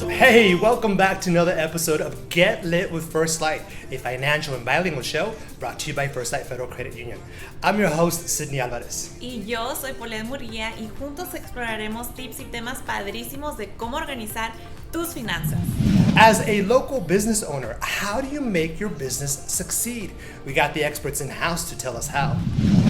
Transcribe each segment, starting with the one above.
Hey, welcome back to another episode of Get Lit with FirstLight, a financial and bilingual show brought to you by FirstLight Federal Credit Union. I'm your host, Sidney Alvarez. Y yo soy Paulette Murguia y juntos exploraremos tips y temas padrísimos de cómo organizar tus finanzas. As a local business owner, how do you make your business succeed? We got the experts in-house to tell us how.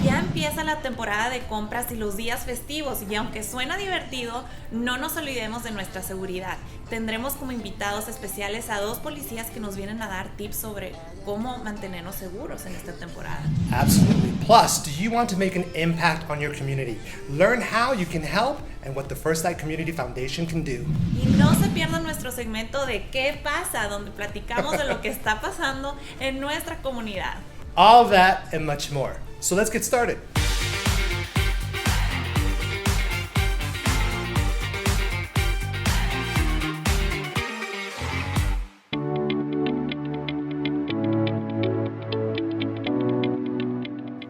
Ya empieza la temporada de compras y los días festivos y aunque suena divertido, no nos olvidemos de nuestra seguridad. Tendremos como invitados especiales a 2 policías que nos vienen a dar tips sobre cómo mantenernos seguros en esta temporada. Absolutely. Plus, do you want to make an impact on your community? Learn how you can help and what the FirstLight Community Foundation can do. Y no se pierdan nuestro segmento de ¿Qué pasa?, donde platicamos de lo que está pasando en nuestra comunidad. All that and much more. So let's get started.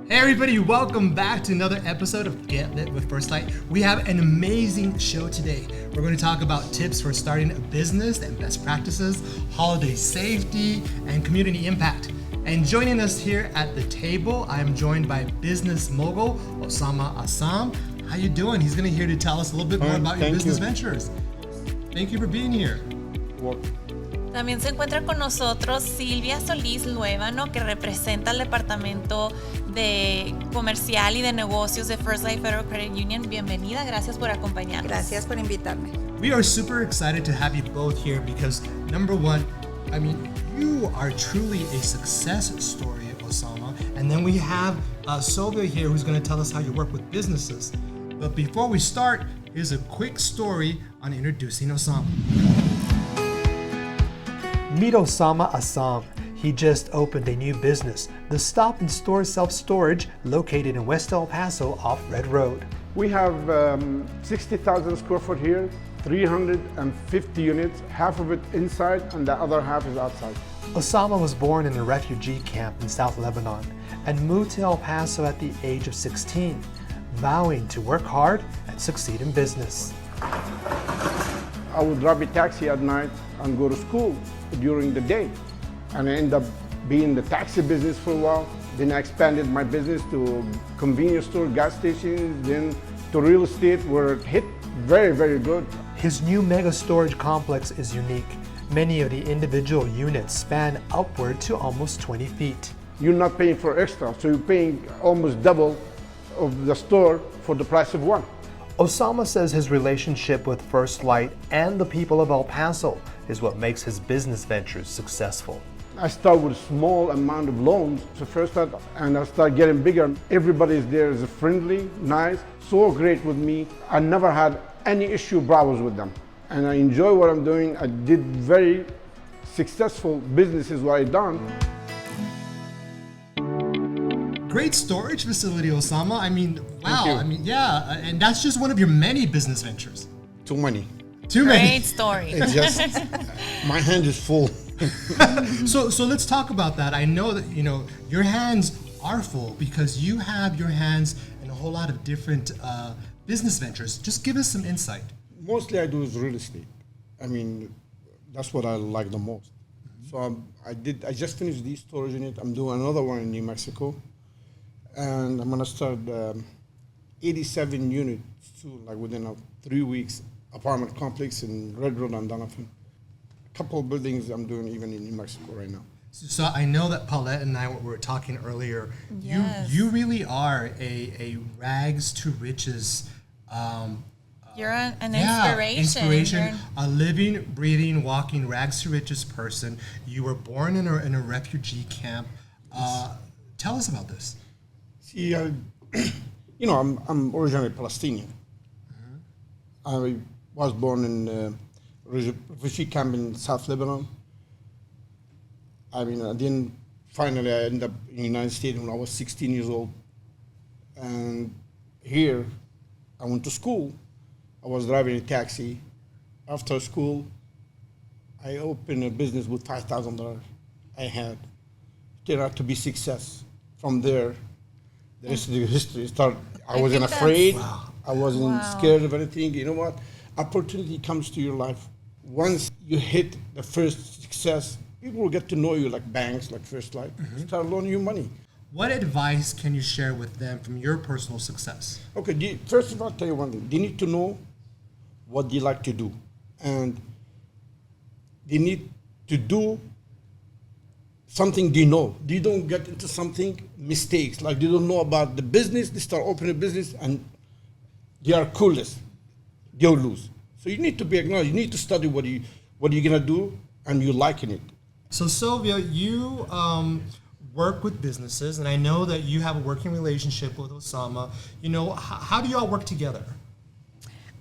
Hey everybody, welcome back to another episode of Get Lit with FirstLight. We have an amazing show today. We're going to talk about tips for starting a business and best practices, holiday safety, and community impact. And joining us here at the table, I am joined by business mogul Osama Azzam. How you doing? He's going to here to tell us a little bit more about your business ventures. Thank you for being here. También se encuentra con nosotros Silvia Solís Luévano, que representa al departamento de comercial y de negocios de FirstLight Federal Credit Union. Bienvenida, gracias por acompañarnos. Gracias por invitarme. We are super excited to have you both here because number one, I mean, you are truly a success story, Osama. And then we have Sylvia here who's going to tell us how you work with businesses. But before we start, here's a quick story on introducing Osama. Meet Osama Azzam. He just opened a new business, the Stop and Store Self-Storage, located in West El Paso off Red Road. We have 60,000 square foot here, 350 units, half of it inside and the other half is outside. Osama was born in a refugee camp in South Lebanon and moved to El Paso at the age of 16, vowing to work hard and succeed in business. I would drive a taxi at night and go to school during the day. And I ended up being in the taxi business for a while. Then I expanded my business to convenience store, gas stations, then to real estate where it hit very, very good. His new mega storage complex is unique. Many of the individual units span upward to almost 20 feet. You're not paying for extra, so you're paying almost double of the store for the price of one. Osama says his relationship with FirstLight and the people of El Paso is what makes his business ventures successful. I start with a small amount of loans, so first and I start getting bigger. Everybody there is friendly, nice, so great with me. I never had any issue, problems with them. And I enjoy what I'm doing. I did very successful businesses what I've done. Great storage facility, Osama. I mean, wow. I mean, yeah, and that's just one of your many business ventures. Too many. Too many. Great story. It's just, my hand is full. So let's talk about that. I know that, you know, your hands are full because you have your hands in a whole lot of different business ventures. Just give us some insight. Mostly I do is real estate. I mean, that's what I like the most. So I just finished this storage unit. I'm doing another one in New Mexico. And I'm gonna start 87 units soon, like within 3 weeks, apartment complex in Red Road and Donovan. A couple of buildings I'm doing even in New Mexico right now. So I know that Paulette and I were talking earlier. Yes. You really are a rags to riches. You're an inspiration. A living, breathing, walking rags to riches person. You were born in a refugee camp. Tell us about this. See, you know, I'm originally Palestinian. I was born in a refugee camp in South Lebanon. I mean, then finally I ended up in the United States when I was 16 years old. And here, I went to school. I was driving a taxi. After school, I opened a business with $5,000 I had. Turned out to be success. From there, the rest of the history started. I wasn't afraid. I wasn't scared of anything. You know what? Opportunity comes to your life. Once you hit the first success, people will get to know you, like banks, like FirstLight, start loaning you money. What advice can you share with them from your personal success? Okay, first of all, I'll tell you one thing. They need to know what they like to do. And they need to do something they know. They don't get into something, mistakes. Like they don't know about the business, they start opening a business and they are clueless. They'll lose. So you need to be acknowledged. You need to study what you're gonna do and you liking it. So Sylvia, you work with businesses, and I know that you have a working relationship with Osama. You know, how do you all work together?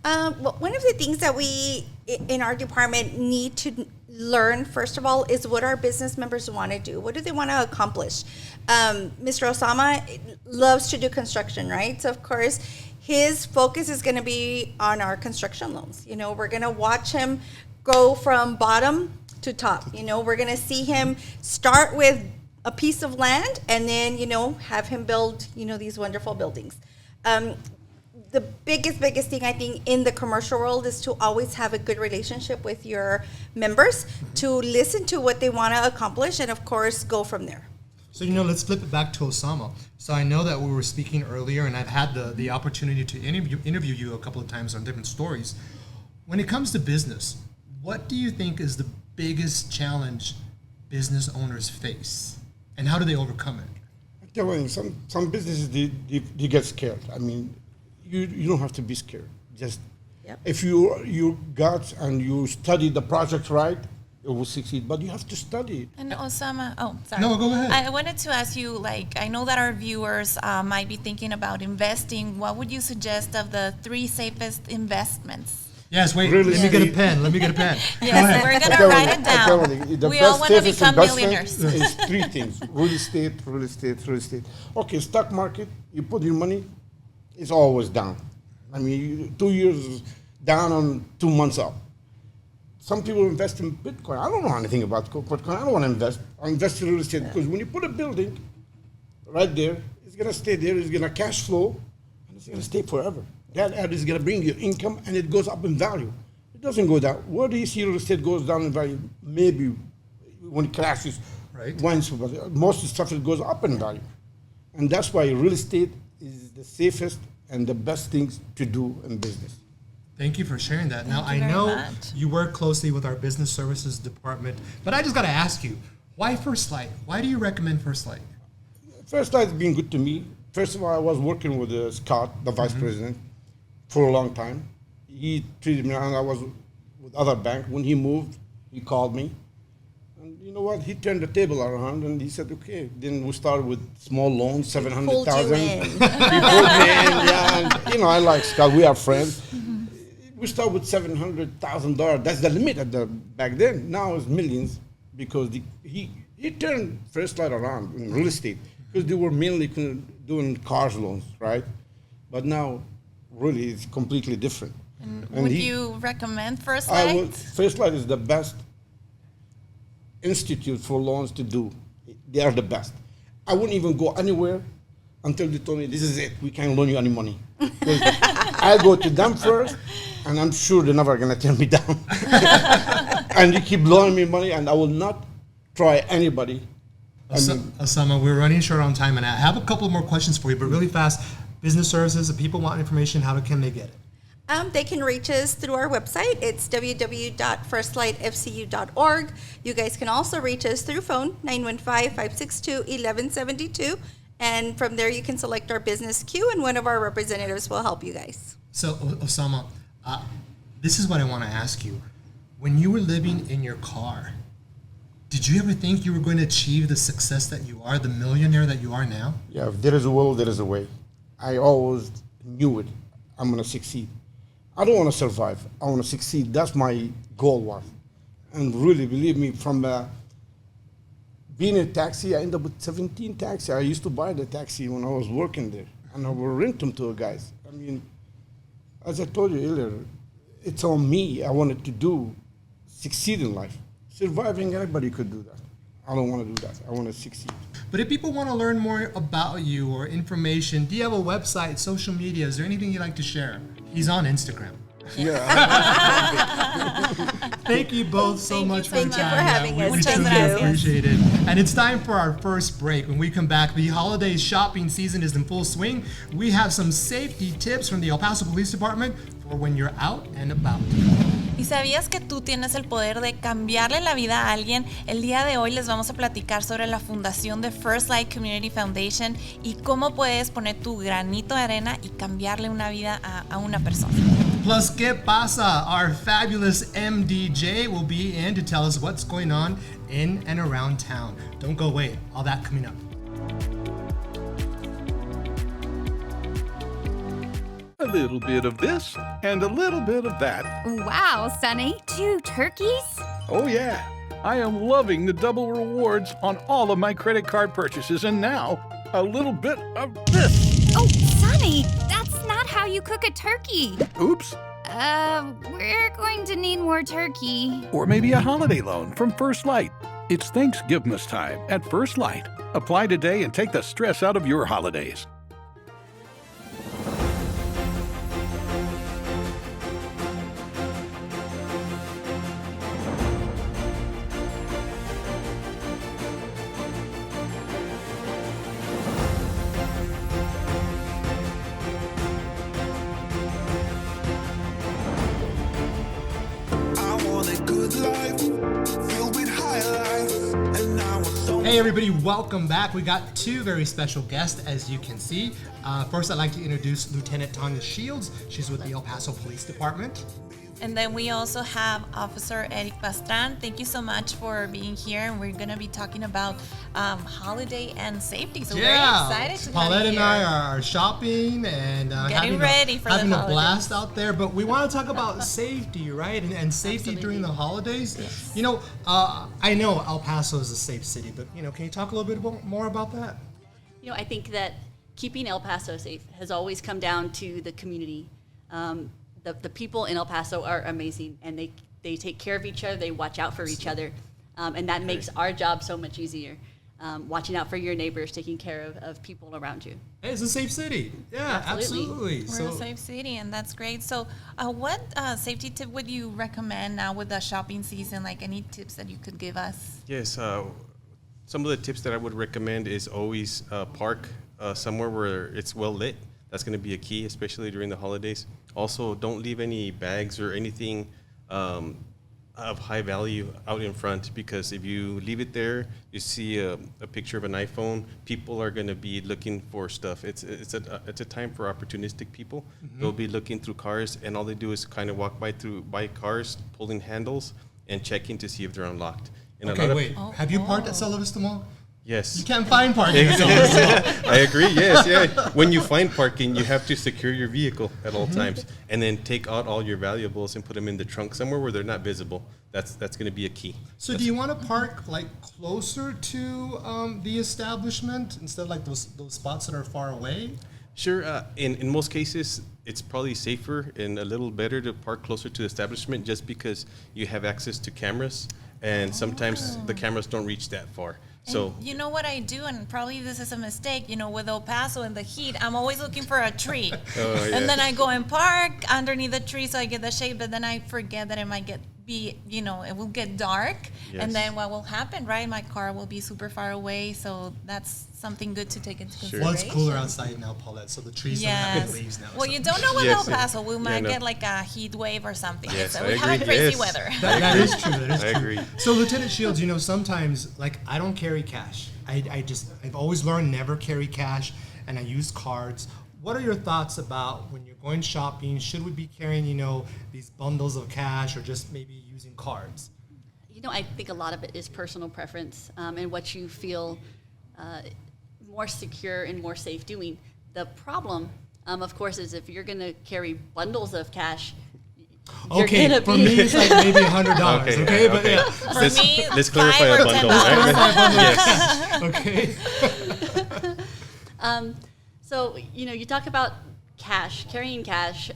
Well, one of the things that we in our department need to learn, first of all, is what our business members want to do. What do they want to accomplish? Mr. Osama loves to do construction, right? So, of course, his focus is going to be on our construction loans. You know, we're going to watch him go from bottom to top. You know, we're going to see him start with a piece of land and then, you know, have him build, you know, these wonderful buildings. The biggest thing I think in the commercial world is to always have a good relationship with your members, to listen to what they want to accomplish, and of course, go from there. So, you know, let's flip it back to Osama. So I know that we were speaking earlier, and I've had the opportunity to interview you a couple of times on different stories. When it comes to business, what do you think is the biggest challenge business owners face, and how do they overcome it? I'm telling you, some businesses, they get scared. I mean, you don't have to be scared. Just if you got and you study the project right, it will succeed. But you have to study it. And Osama, sorry. No, go ahead. I wanted to ask you, like, I know that our viewers might be thinking about investing. What would you suggest of the 3 safest investments? Yes, wait, Real let me get a estate. pen. Yes, we're going to write it down. The We all best want to safest become investment millionaires. is 3 things: real estate. Okay, stock market. You put your money, it's always down. I mean, 2 years down on 2 months up. Some people invest in Bitcoin. I don't know anything about Bitcoin. I don't want to invest. I invest in real estate because when you put a building right there, it's going to stay there. It's going to cash flow, and it's going to stay forever. That is going to bring you income, and it goes up in value. It doesn't go down. Where do you see real estate goes down in value? Maybe when it crashes, right? Once, but most of the stuff it goes up in value, and that's why real estate is the safest and the best things to do in business. Thank you for sharing that. Now, I you very know much. you work closely with our business services department, but I just got to ask you, why FirstLight? Why do you recommend FirstLight? FirstLight has been good to me. First of all, I was working with Scott, the vice president, for a long time. He treated me, and I was with other bank. When he moved, he called me. And you know what? He turned the table around, and he said, okay. Then we started with small loans, 700,000. Pulled you He pulled me in, yeah. And, you know, I like Scott. We are friends. We start with $700,000. That's the limit back then. Now it's millions because he turned FirstLight around in real estate because they were mainly doing cars loans, right? But now, really, it's completely different. And And would he- you recommend FirstLight? FirstLight is the best institute for loans to do. They are the best. I wouldn't even go anywhere until they told me, this is it, we can't loan you any money. 'Cause I go to them first, and I'm sure they're never going to turn me down. And you keep loaning me money, and I will not try anybody. Osama, we're running short on time, and I have a couple more questions for you, but really fast. Business services, if people want information, how can they get it? They can reach us through our website. It's www.firstlightfcu.org. You guys can also reach us through phone, 915-562-1172. And from there, you can select our business queue, and one of our representatives will help you guys. So, Osama, this is what I want to ask you. When you were living in your car, did you ever think you were going to achieve the success that you are, the millionaire that you are now? Yeah, if there is a will, there is a way. I always knew it. I'm going to succeed. I don't want to survive. I want to succeed. That's my goal was. And really, believe me, from being in a taxi, I ended up with 17 taxis. I used to buy the taxi when I was working there, and I would rent them to guys. I mean, as I told you earlier, it's on me. I wanted to succeed in life. Surviving, anybody could do that. I don't want to do that. I want to succeed. But if people want to learn more about you or information, do you have a website, social media? Is there anything you'd like to share? He's on Instagram. Yeah. Thank you both so much for your Thank you time. for having us. We Thank truly you. appreciate it. And it's time for our first break. When we come back, the holiday shopping season is in full swing. We have some safety tips from the El Paso Police Department for when you're out and about. ¿Y sabías que tú tienes el poder de cambiarle la vida a alguien? El día de hoy les vamos a platicar sobre la fundación de FirstLight Community Foundation y cómo puedes poner tu granito de arena y cambiarle una vida a una persona. Plus, ¿Qué pasa? Our fabulous MDJ will be in to tell us what's going on in and around town. Don't go away. All that coming up. A little bit of this and a little bit of that. Wow, Sonny, 2 turkeys? Oh, yeah. I am loving the double rewards on all of my credit card purchases, and now a little bit of this. Oh, Sonny, that's not how you cook a turkey. Oops. We're going to need more turkey. Or maybe a holiday loan from FirstLight. It's Thanksgiving time at FirstLight. Apply today and take the stress out of your holidays. Hey everybody, welcome back. We got 2 very special guests, as you can see. First, I'd like to introduce Lieutenant Tanya Shields. She's with the El Paso Police Department. And then we also have Officer Eric Pastran. Thank you so much for being here. And we're going to be talking about holiday and safety. So we're very excited to Paulette have you and I here. are shopping and Getting ready for the having a holidays. blast out there. But we want to talk about safety, right? And safety during the holidays. Yes. You know, I know El Paso is a safe city, but can you talk a little bit more about that? I think that keeping El Paso safe has always come down to the community. The people in El Paso are amazing, and they take care of each other. They watch out for each other, and that makes our job so much easier. Watching out for your neighbors, taking care of people around you. Hey, it's a safe city. Yeah, absolutely. We're a safe city, and that's great. So what safety tip would you recommend now with the shopping season? Like any tips that you could give us? Yes, some of the tips that I would recommend is always park somewhere where it's well lit. That's going to be a key, especially during the holidays. Also, don't leave any bags or anything of high value out in front, because if you leave it there, you see a picture of an iPhone, people are going to be looking for stuff. It's a time for opportunistic people. Mm-hmm. They'll be looking through cars, and all they do is kind of walk by cars, pulling handles, and checking to see if they're unlocked. And Okay, wait. Have you parked at Solo Vista Mall? Yes. You can't find parking at Solo Vista Mall. I agree, yes, yeah. When you find parking, you have to secure your vehicle at all times, and then take out all your valuables and put them in the trunk somewhere where they're not visible. That's going to be a key. So do you want to park like closer to the establishment instead of like those spots that are far away? Sure. In most cases, it's probably safer and a little better to park closer to the establishment, just because you have access to cameras, and sometimes the cameras don't reach that far. So you know what I do, and probably this is a mistake, with El Paso and the heat, I'm always looking for a tree. And then I go and park underneath the tree so I get the shade, but then I forget that it might it will get dark. Yes. And then what will happen, right? My car will be super far away, so that's something good to take into consideration. Well, it's cooler outside now, Paulette, so the trees don't have the leaves now. Well, so. you don't know with Yes, El Paso. We might no. get like a heat wave or something. Yes, so I we have agree. crazy Yes. weather. That is true. That is I true. agree. So, Lieutenant Shields, sometimes like I don't carry cash. I've always learned never carry cash, and I use cards. What are your thoughts about when you're going shopping? Should we be carrying, these bundles of cash, or just maybe using cards? I think a lot of it is personal preference, and what you feel more secure and more safe doing. The problem, of course, is if you're going to carry bundles of cash. Okay, for me it's like maybe $100. Okay, but yeah. For me, let's clarify $5 a or bundle. $10. Yes. Okay. So, you talk about cash, carrying cash,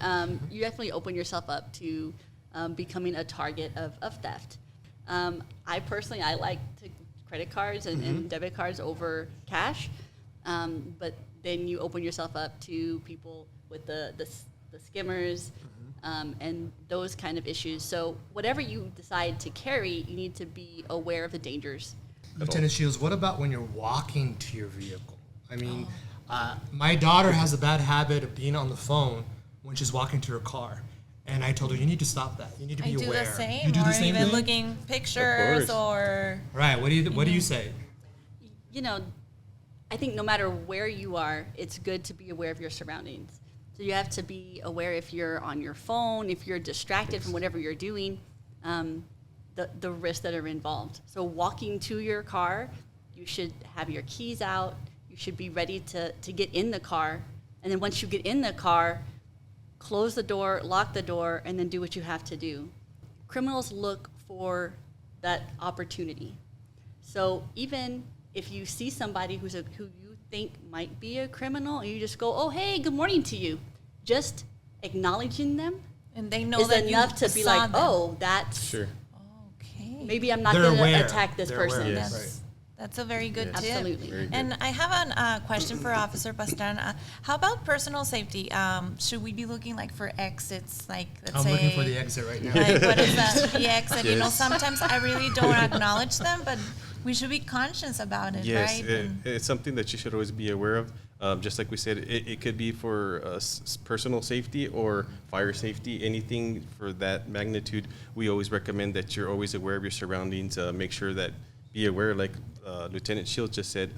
you definitely open yourself up to becoming a target of theft. I personally like to credit cards and debit cards over cash. But then you open yourself up to people with the skimmers and those kind of issues. So whatever you decide to carry, you need to be aware of the dangers. Lieutenant Shields, what about when you're walking to your vehicle? I mean, my daughter has a bad habit of being on the phone when she's walking to her car. And I told her, you need to stop that. You need to be aware. I do the same, you do the or same even thing? looking pictures or... Right, what do you say? You know, I think no matter where you are, it's good to be aware of your surroundings. So you have to be aware if you're on your phone, if you're distracted from whatever you're doing, the risks that are involved. So walking to your car, you should have your keys out. You should be ready to get in the car. And then once you get in the car, close the door, lock the door, and then do what you have to do. Criminals look for that opportunity. So even if you see somebody who you think might be a criminal, you just go, "Oh, hey, good morning" to you. Just acknowledging them, and they know is that enough to be like, them. "Oh, that's Sure. Okay. Maybe I'm not They're going to aware. attack this They're person." aware. Yes. That's a very good Yes. tip. Absolutely. Very good. And I have a question for Officer Pastrana. How about personal safety? Should we be looking like for exits, like let's I'm say? looking for the exit right now. Like what is that? The exit. You know, Yes. sometimes I really don't acknowledge them, but we should be conscious about it, Yes, right? it's something that you should always be aware of. Just like we said, it could be for personal safety or fire safety, anything for that magnitude. We always recommend that you're always aware of your surroundings. Make sure that, be aware, like Lieutenant Shields just said,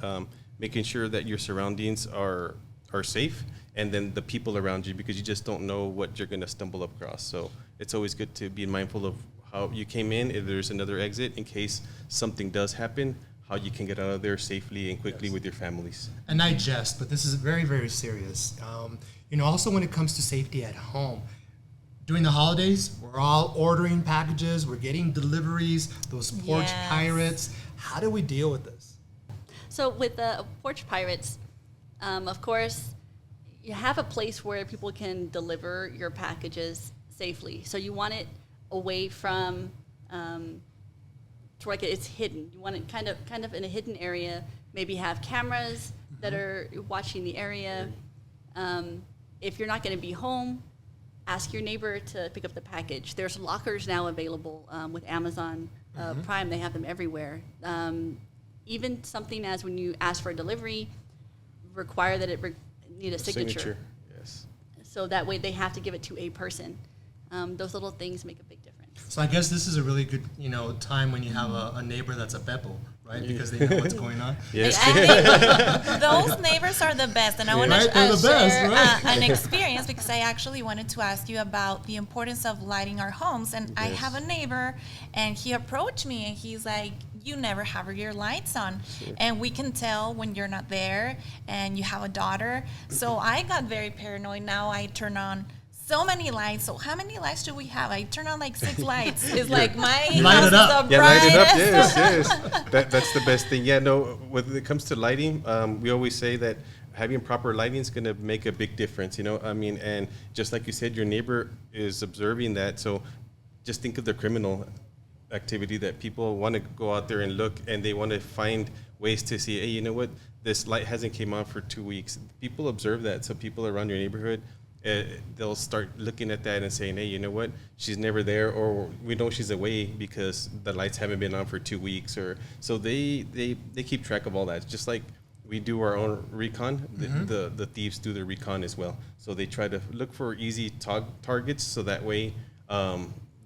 making sure that your surroundings are safe, and then the people around you, because you just don't know what you're going to stumble across. So it's always good to be mindful of how you came in, if there's another exit, in case something does happen, how you can get out of there safely and quickly with your families. And I jest, but this is very, very serious. Also when it comes to safety at home, during the holidays, we're all ordering packages, we're getting deliveries, those porch Yes. pirates. How do we deal with this? So with the porch pirates, of course, you have a place where people can deliver your packages safely. So you want it away from, to like it's hidden. You want it kind of in a hidden area. Maybe have cameras that are watching the area. If you're not going to be home, ask your neighbor to pick up the package. There's lockers now available with Amazon Prime. They have them everywhere. Even something as when you ask for a delivery, require that it need a signature. Yes. So that way they have to give it to a person. Those little things make a big difference. So I guess this is a really good, time when you have a neighbor that's a Beppo, right? Because they know what's going on. Yes. I think those neighbors are the best, and I want Right, they're to the best, share right? an experience because I actually wanted to ask you about the importance of lighting our homes. And I Yes. have a neighbor, and he approached me, and he's like, "You never have your lights on," and we can tell when you're not there, and you have a daughter. So I got very paranoid. Now I turn on so many lights. So how many lights do we have? I turn on like 6 lights. It's like my Light house it up. is the Yeah, light it up. brightest. Yes. That's the best thing. Yeah, no, when it comes to lighting, we always say that having proper lighting is going to make a big difference, and just like you said, your neighbor is observing that. So just think of the criminal activity that people want to go out there and look, and they want to find ways to see, hey, you know what, this light hasn't came on for 2 weeks. People observe that. So people around your neighborhood, they'll start looking at that and saying, hey, you know what, she's never there, or we know she's away because the lights haven't been on for 2 weeks, or so they keep track of all that. Just like we do our own recon, the thieves do their recon as well. So they try to look for easy targets, so that way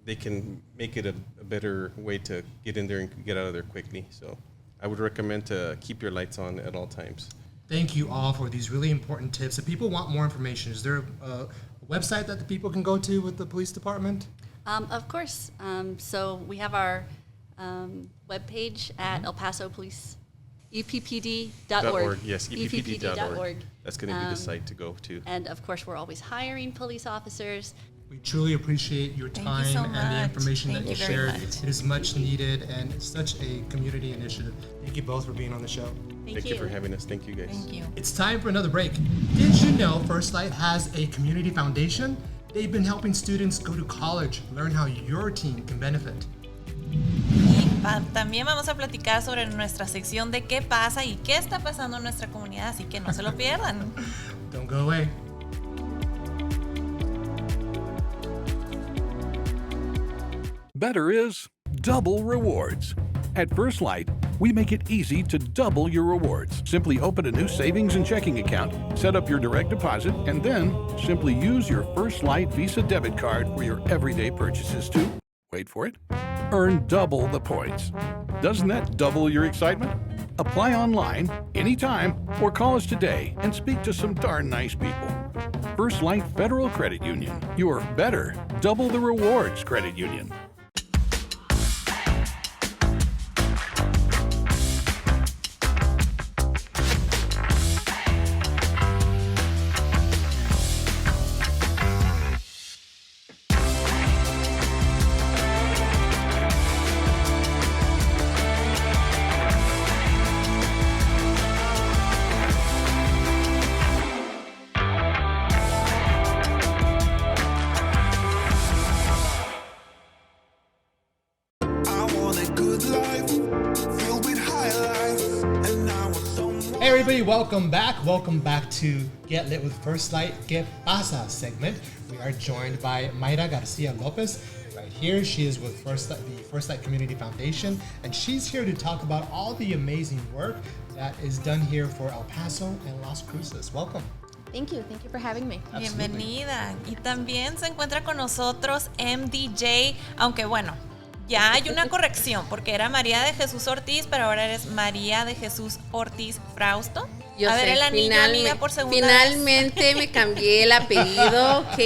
they can make it a better way to get in there and get out of there quickly. So I would recommend to keep your lights on at all times. Thank you all for these really important tips. If people want more information, is there a website that the people can go to with the police department? Of course. So we have our webpage at El Paso Police, EPPD.org. Yes, EPPD.org. EPPD.org. That's going to be the site to go to. And of course, we're always hiring police officers. We truly appreciate your Thank you time so and the much. information Thank that you you very shared. much. It is much needed, and it's such a community initiative. Thank you both for being on the show. Thank you for having us. Thank you, guys. Thank you. It's time for another break. Did you know FirstLight has a community foundation? They've been helping students go to college, learn how your team can benefit. también vamos a platicar sobre nuestra sección de qué pasa y qué está pasando en nuestra comunidad, así que no se lo pierdan. Don't go away. Better is double rewards. At FirstLight, we make it easy to double your rewards. Simply open a new savings and checking account, set up your direct deposit, and then simply use your FirstLight Visa debit card for your everyday purchases to, wait for it, earn double the points. Doesn't that double your excitement? Apply online, anytime, or call us today and speak to some darn nice people. FirstLight Federal Credit Union, your better, double the rewards credit union. Hey everybody, welcome back. Welcome back to Get Lit with FirstLight ¿Qué pasa? Segment. We are joined by Mayra Garcia Lopez. Right here, she is with the FirstLight Community Foundation, and she's here to talk about all the amazing work that is done here for El Paso and Las Cruces. Welcome. Thank you for having me. Bienvenida. Y también se encuentra con nosotros MDJ, aunque bueno, ya hay una corrección, porque era María de Jesús Ortiz, pero ahora eres María de Jesús Ortiz Frausto. Yo a ver, sé, el anillo, amiga, por segunda finalmente vez. me cambié el apellido, ok.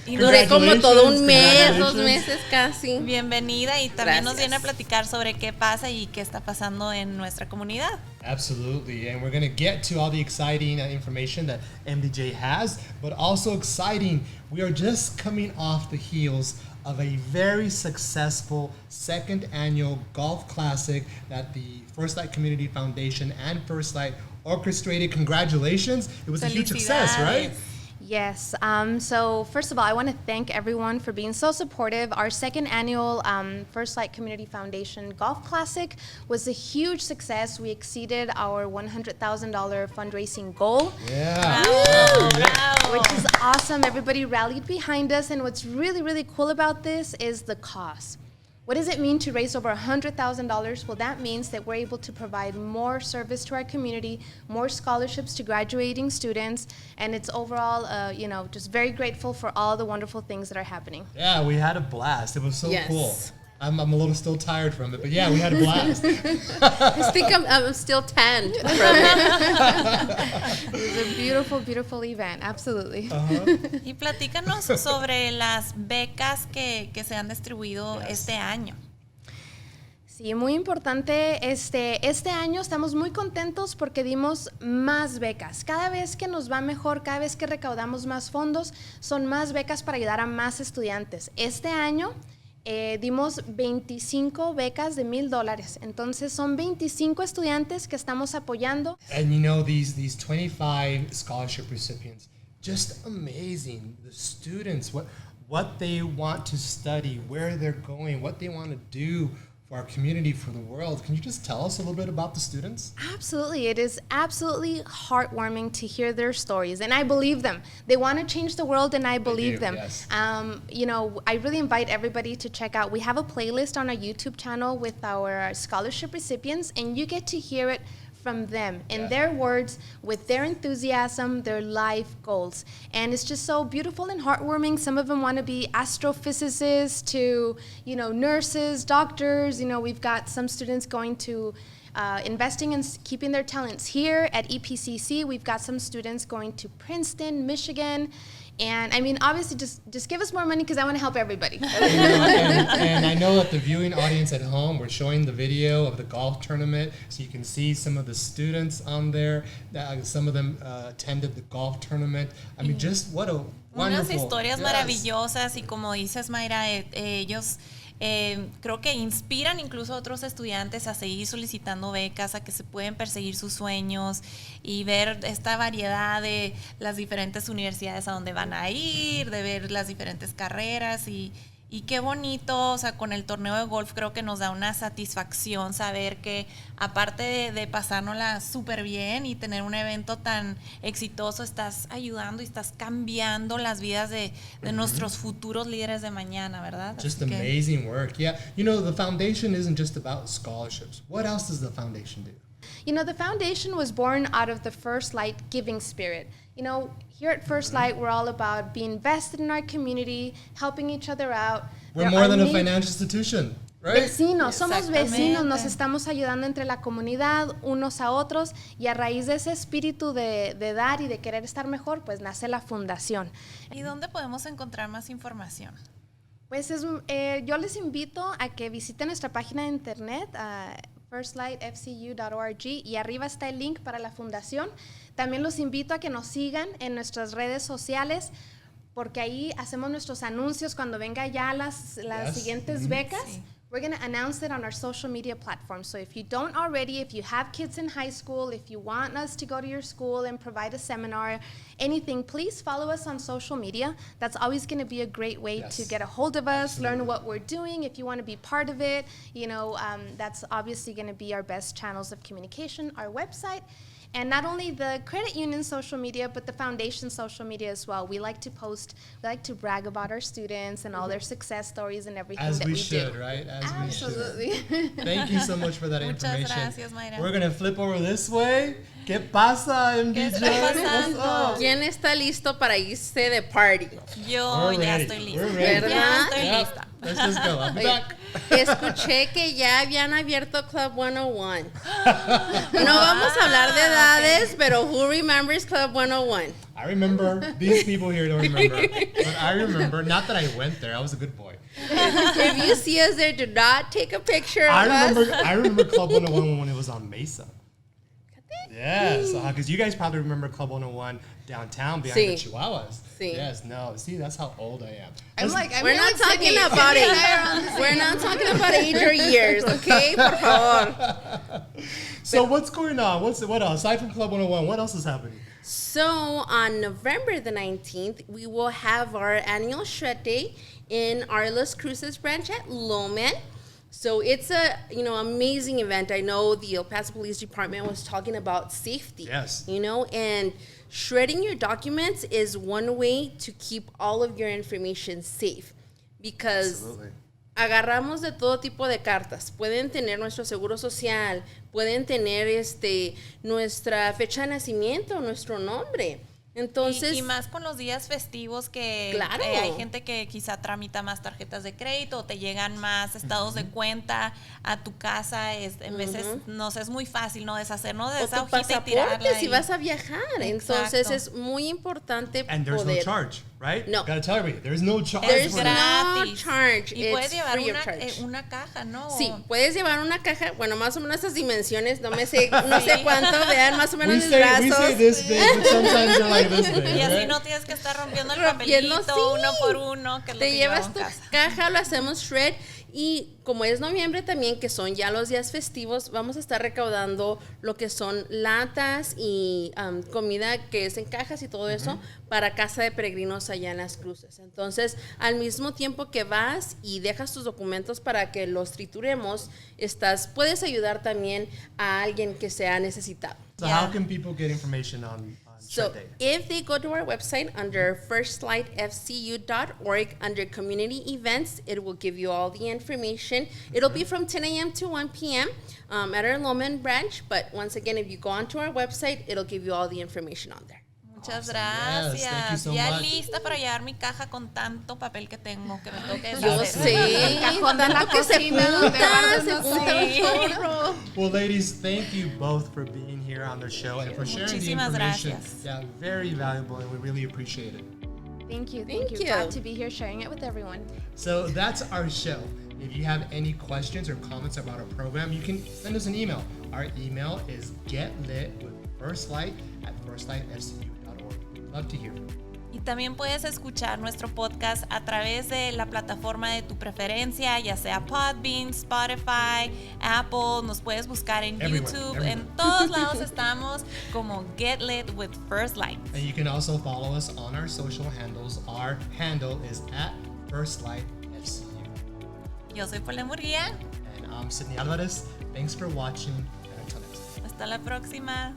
Y Duré como todo un mes, Congratulations. 2 meses casi. Bienvenida, y también nos Gracias. viene a platicar sobre qué pasa y qué está pasando en nuestra comunidad. Absolutely, and we're going to get to all the exciting information that MDJ has, but also exciting, we are just coming off the heels of a very successful second annual golf classic that the FirstLight Community Foundation and FirstLight orchestrated. Congratulations. It was a huge success, right? Yes. So first of all, I want to thank everyone for being so supportive. Our second annual FirstLight Community Foundation Golf Classic was a huge success. We exceeded our $100,000 fundraising goal. Yeah. Which is awesome. Everybody rallied behind us, and what's really, really cool about this is the cost. What does it mean to raise over $100,000? Well, that means that we're able to provide more service to our community, more scholarships to graduating students, and it's overall, just very grateful for all the wonderful things that are happening. Yeah, we had a blast. It was so Yes. cool. I'm a little still tired from it, but yeah, we had a blast. I think I'm still tanned from it. It was a beautiful, beautiful event. Absolutely. Y platícanos sobre las becas que se han distribuido este año. Sí, muy importante. Este año estamos muy contentos porque dimos más becas. Cada vez que nos va mejor, cada vez que recaudamos más fondos, son más becas para ayudar a más estudiantes. Este año dimos 25 becas de $1,000. Entonces son 25 estudiantes que estamos apoyando. And you know, these 25 scholarship recipients, just amazing. The students, what they want to study, where they're going, what they want to do for our community, for the world. Can you just tell us a little bit about the students? Absolutely. It is absolutely heartwarming to hear their stories, and I believe them. They want to change the world, and I believe them. Yes. I really invite everybody to check out. We have a playlist on our YouTube channel with our scholarship recipients, and you get to hear it from them in their words, with their enthusiasm, their life goals. And it's just so beautiful and heartwarming. Some of them want to be astrophysicists to, nurses, doctors. We've got some students going to investing in keeping their talents here at EPCC. We've got some students going to Princeton, Michigan. And I mean, obviously, just give us more money because I want to help everybody. And I know that the viewing audience at home, we're showing the video of the golf tournament, so you can see some of the students on there. Some of them attended the golf tournament. I mean, just what a wonderful. Unas historias maravillosas, y como dices, Mayra, ellos creo que inspiran incluso a otros estudiantes a seguir solicitando becas, a que se pueden perseguir sus sueños y ver esta variedad de las diferentes universidades a donde van a ir, de ver las diferentes carreras y Y qué bonito, o sea, con el torneo de golf creo que nos da una satisfacción saber que aparte de pasárnosla súper bien y tener un evento tan exitoso, estás ayudando y estás cambiando las vidas de nuestros futuros líderes de mañana, ¿verdad? Just Así que- amazing work. Yeah. You know, the foundation isn't just about scholarships. What else does the foundation do? You know, the foundation was born out of the FirstLight giving spirit. You know, here at FirstLight, we're all about being vested in our community, helping each other out. We're There more are than a needs- financial institution, right? Vecinos, somos vecinos, nos Exactamente. estamos ayudando entre la comunidad, unos a otros, y a raíz de ese espíritu de dar y de querer estar mejor, pues nace la fundación. ¿Y dónde podemos encontrar más información? Pues yo les invito a que visiten nuestra página de internet, firstlightfcu.org, y arriba está el link para la fundación. También los invito a que nos sigan en nuestras redes sociales, porque ahí hacemos nuestros anuncios cuando venga ya las Yes. siguientes becas. Sí. We're going to announce it on our social media platforms. So if you don't already, if you have kids in high school, if you want us to go to your school and provide a seminar, anything, please follow us on social media. That's always going to be a great way Yes. to get a hold of us, learn what we're doing. If you want to be part of it, that's obviously going to be our best channels of communication, our website. And not only the credit union social media, but the foundation social media as well. We like to post, we like to brag about our students and all their success stories and everything As that we we should, do. right? As we should. Absolutely. Thank you so much for that Muchas information. gracias, Mayra. We're gonna flip over this way. ¿Qué pasa, MBJ? está pasando? What's up? ¿Quién está listo para irse de party? Yo We're ya ready. estoy We're lista. ready. Ya estoy Yep. lista. Let's just go. I'll be Oye, back. escuché que ya habían abierto Club 101. No vamos a hablar de edades, pero who remembers Club 101? I remember. These people here don't remember. But I remember. Not that I went there. I was a good boy. If you see us there, do not take a picture of us. I remember Club 101 when it was on Mesa. Yes, because you guys probably remember Club 101 downtown behind the Sí. Chihuahuas. Sí. Yes, no. See, that's how old I am. I'm We're not talking about Sydney age. and I are on the We're not talking about age or years, okay? Por favor. So what's going on? What else? Aside from Club 101, what else is happening? So on November the 19th, we will have our annual Shred Day in our Las Cruces branch at Loman. So it's a amazing event. I know the El Paso Police Department was talking about safety. Yes. And shredding your documents is one way to keep all of your information safe, because Absolutely. agarramos de todo tipo de cartas. Pueden tener nuestro seguro social, pueden tener nuestra fecha de nacimiento, nuestro nombre. Entonces, Y más con los días festivos que Claro. hay gente que quizá tramita más tarjetas de crédito o te llegan más estados de cuenta a tu casa. En veces nos es muy fácil no deshacernos de o esa tu hojita y tirarla. pasaporte si y- vas a viajar. Entonces Exacto. es muy importante And there's poder. no charge, right? No. Gotta tell everybody, there's no charge. There's for no that. gratis. charge. Y puedes It's llevar free of charge. una caja, ¿no? Sí, puedes llevar una caja, bueno, más o menos esas dimensiones, no sé cuánto, vean más o menos We mis say brazos. this big, but sometimes they're like this big. Y así right? no tienes que estar rompiendo el Rompiendo, papelito sí. uno por uno, que es lo Te que llevas llevo tu en casa. caja, lo hacemos shred, y como es noviembre también, que son ya los días festivos, vamos a estar recaudando lo que son latas y comida que es en cajas y todo eso para Casa de Peregrinos allá en Las Cruces. Entonces, al mismo tiempo que vas y dejas tus documentos para que los trituremos, puedes ayudar también a alguien que sea necesitado. So Yeah. how can people get information on So Shred Day? if they go to our website under firstlightfcu.org under community events, it will give you all the information. It'll be from 10 a.m. to 1 p.m. At our Loman branch. But once again, if you go onto our website, it'll give you all the information on there. Muchas Awesome. Yes, gracias. thank you so Ya much. lista para llevar mi caja con tanto papel que tengo que me tengo que Yo deshacer. sé, cajón de la tanto que se cocina donde junta guardas, un sí. chorro. Well, ladies, thank you both for being here on the show and for sharing the Muchísimas information. gracias. Yeah, very valuable, and we really appreciate it. Thank you. Thank you. Glad to be here sharing it with everyone. So that's our show. If you have any questions or comments about our program, you can send us an email. Our email is getlitwithfirstlight@firstlightfcu.org. We'd love to hear from you. Y también puedes escuchar nuestro podcast a través de la plataforma de tu preferencia, ya sea Podbean, Spotify, Apple. Nos puedes buscar en Everywhere, YouTube. everywhere. En todos lados estamos como Get Lit with First Light. And you can also follow us on our social handles. Our handle is @FirstLightFC. Yo soy Paulette Murguia. And I'm Sidney Alvarez. Thanks for watching, and until next time. Hasta la próxima.